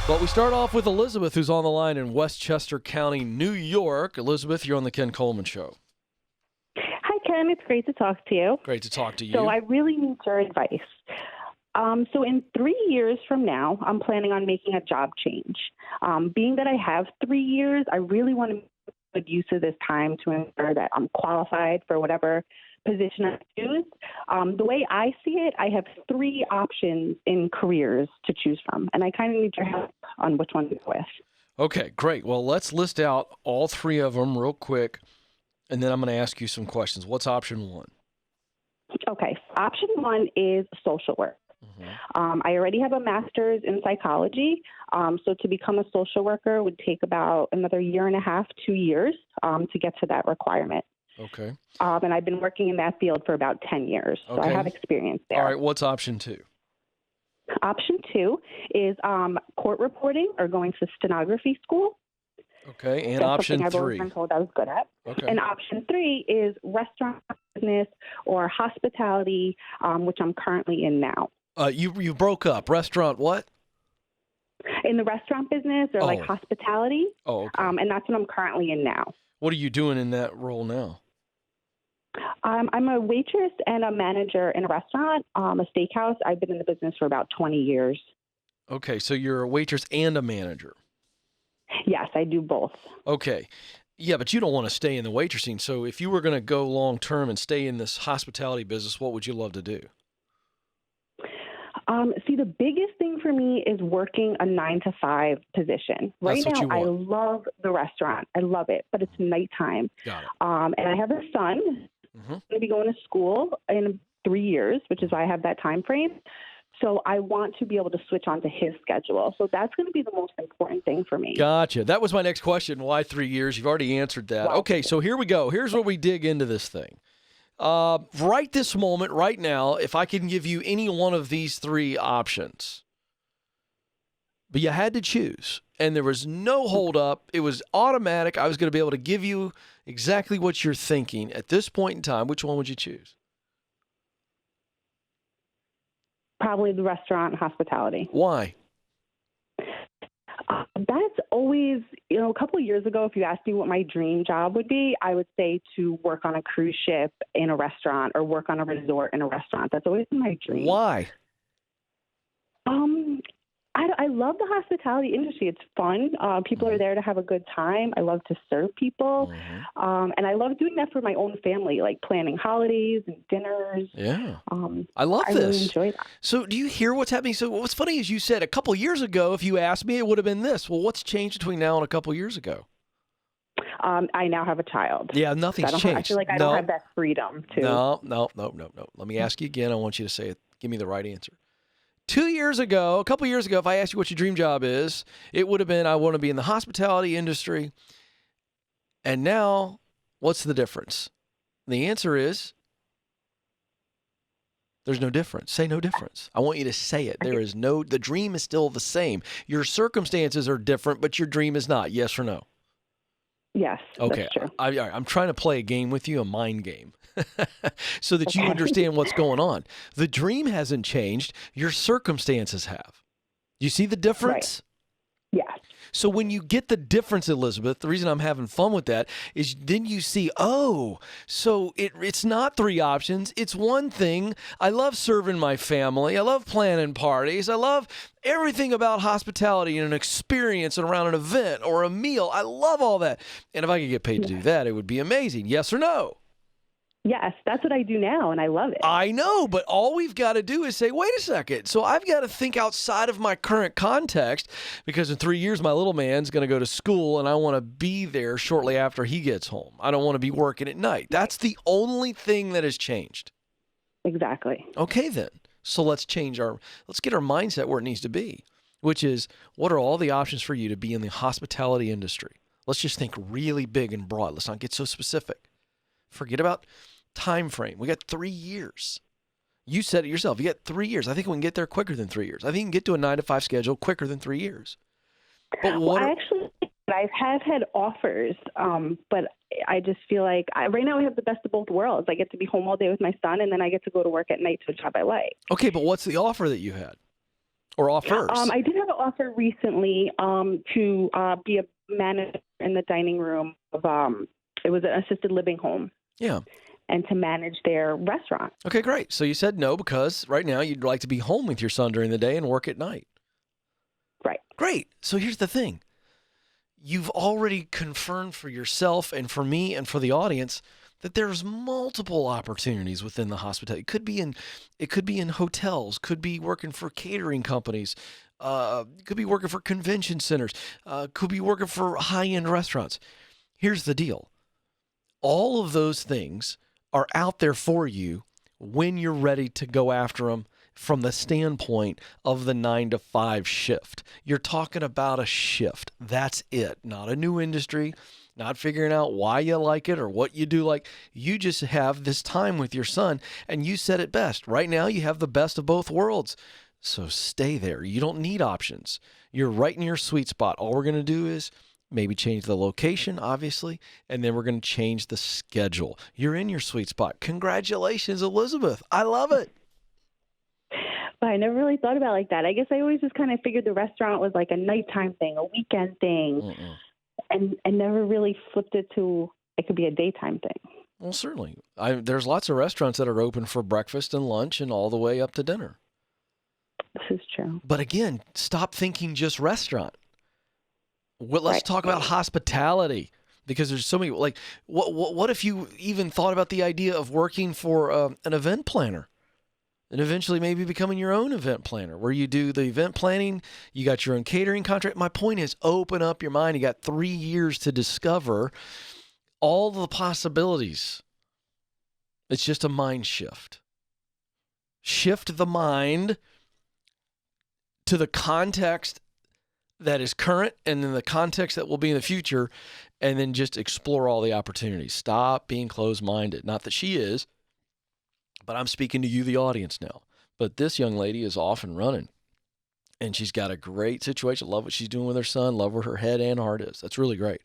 But we start off with Elizabeth, who's on the line in Westchester County, New York. Elizabeth, you're on the Ken Coleman Show. Hi, Ken. It's great to talk to you. Great to talk to you. So I really need your advice. So in 3 years from now, I'm planning on making a job change. Being that I have 3 years, I really want to make good use of this time to ensure that I'm qualified for whatever position I choose. The way I see it, I have 3 options in careers to choose from, and I kind of need your help on which one to go with. Okay, great. Well, let's list out all 3 of them real quick, and then I'm going to ask you some questions. What's option 1? Okay, option 1 is social work. I already have a master's in psychology, so to become a social worker would take about another 1.5 to 2 years to get to that requirement. Okay. And I've been working in that field for about 10 years, so I have experience there. All right, what's option 2? Option 2 is court reporting or going to stenography school. Okay, and That's option something I've always 3? been told I was good at. Okay. And option 3 is restaurant business or hospitality, which I'm currently in now. You broke up. Restaurant what? In the restaurant business or like hospitality. Oh, okay. And that's what I'm currently in now. What are you doing in that role now? I'm a waitress and a manager in a restaurant, a steakhouse. I've been in the business for about 20 years. Okay, so you're a waitress and a manager. Yes, I do both. Okay. Yeah, but you don't want to stay in the waitressing. So if you were going to go long term and stay in this hospitality business, what would you love to do? See, the biggest thing for me is working a 9-to-5 position. Right That's what now, you I want. love the restaurant. I love it, but it's nighttime. Got it. And I have a son. He's going to be going to school in 3 years, which is why I have that time frame. So I want to be able to switch onto his schedule. So that's going to be the most important thing for me. Gotcha. That was my next question. Why 3 years? You've already answered that. Wow. Okay, so here we go. Here's where we dig into this thing. Right this moment, right now, if I can give you any one of these 3 options, but you had to choose, and there was no hold up. It was automatic. I was going to be able to give you exactly what you're thinking at this point in time. Which one would you choose? Probably the restaurant hospitality. Why? That's always, a couple of years ago, if you asked me what my dream job would be, I would say to work on a cruise ship in a restaurant or work on a resort in a restaurant. That's always been my dream. Why? I love the hospitality industry. It's fun. People are there to have a good time. I love to serve people. And I love doing that for my own family, like planning holidays and dinners. Yeah. I love this. I really enjoy that. So do you hear what's happening? So what's funny is you said a couple years ago, if you asked me, it would have been this. Well, what's changed between now and a couple years ago? I now have a child. Yeah, nothing's changed. I feel like I don't have that freedom to. No. Let me ask you again. I want you to say it. Give me the right answer. 2 years ago, a couple years ago, if I asked you what your dream job is, it would have been, I want to be in the hospitality industry. And now, what's the difference? The answer is, there's no difference. Say no difference. I want you to say it. The dream is still the same. Your circumstances are different, but your dream is not. Yes or no? Yes, okay. That's true. I'm trying to play a game with you, a mind game, so that you understand what's going on. The dream hasn't changed. Your circumstances have. You see the difference? Right. Yeah. So when you get the difference, Elizabeth, the reason I'm having fun with that is then you see, so it's not 3 options. It's one thing. I love serving my family. I love planning parties. I love everything about hospitality and an experience around an event or a meal. I love all that. And if I could get paid to do that, it would be amazing. Yes or no? Yes, that's what I do now, and I love it. I know, but all we've got to do is say, wait a second. So I've got to think outside of my current context because in 3 years, my little man's going to go to school, and I want to be there shortly after he gets home. I don't want to be working at night. That's the only thing that has changed. Exactly. Okay, then. So let's get our mindset where it needs to be, which is what are all the options for you to be in the hospitality industry? Let's just think really big and broad. Let's not get so specific. Forget about time frame. We got 3 years. You said it yourself. You got 3 years. I think we can get there quicker than 3 years. I think you can get to a 9-to-5 schedule quicker than 3 years. But I have had offers, but I just feel like right now I have the best of both worlds. I get to be home all day with my son, and then I get to go to work at night to a job I like. Okay, but what's the offer that you had? or offers? I did have an offer recently to be a manager in the dining room of it was an assisted living home. Yeah. And to manage their restaurant. Okay, great. So you said no because right now you'd like to be home with your son during the day and work at night. Right. Great. So here's the thing. You've already confirmed for yourself and for me and for the audience that there's multiple opportunities within the hospitality. It could be in hotels, could be working for catering companies, could be working for convention centers, could be working for high-end restaurants. Here's the deal. All of those things are out there for you when you're ready to go after them from the standpoint of the 9 to 5 shift. You're talking about a shift. That's it. Not a new industry, not figuring out why you like it or what you do like. You just have this time with your son, and you said it best. Right now, you have the best of both worlds. So stay there. You don't need options. You're right in your sweet spot. All we're going to do is maybe change the location, obviously, and then we're going to change the schedule. You're in your sweet spot. Congratulations, Elizabeth. I love it. But I never really thought about it like that. I guess I always just kind of figured the restaurant was like a nighttime thing, a weekend thing, and never really flipped it to it could be a daytime thing. Well, certainly. There's lots of restaurants that are open for breakfast and lunch and all the way up to dinner. This is true. But again, stop thinking just restaurant. Let's talk about hospitality, because there's so many. Like, what if you even thought about the idea of working for an event planner, and eventually maybe becoming your own event planner, where you do the event planning, you got your own catering contract. My point is, open up your mind. You got 3 years to discover all the possibilities. It's just a mind shift. Shift the mind to the context that is current and then the context that will be in the future, and then just explore all the opportunities. Stop being closed-minded. Not that she is, but I'm speaking to you, the audience, now. But this young lady is off and running, and she's got a great situation. Love what she's doing with her son. Love where her head and heart is. That's really great.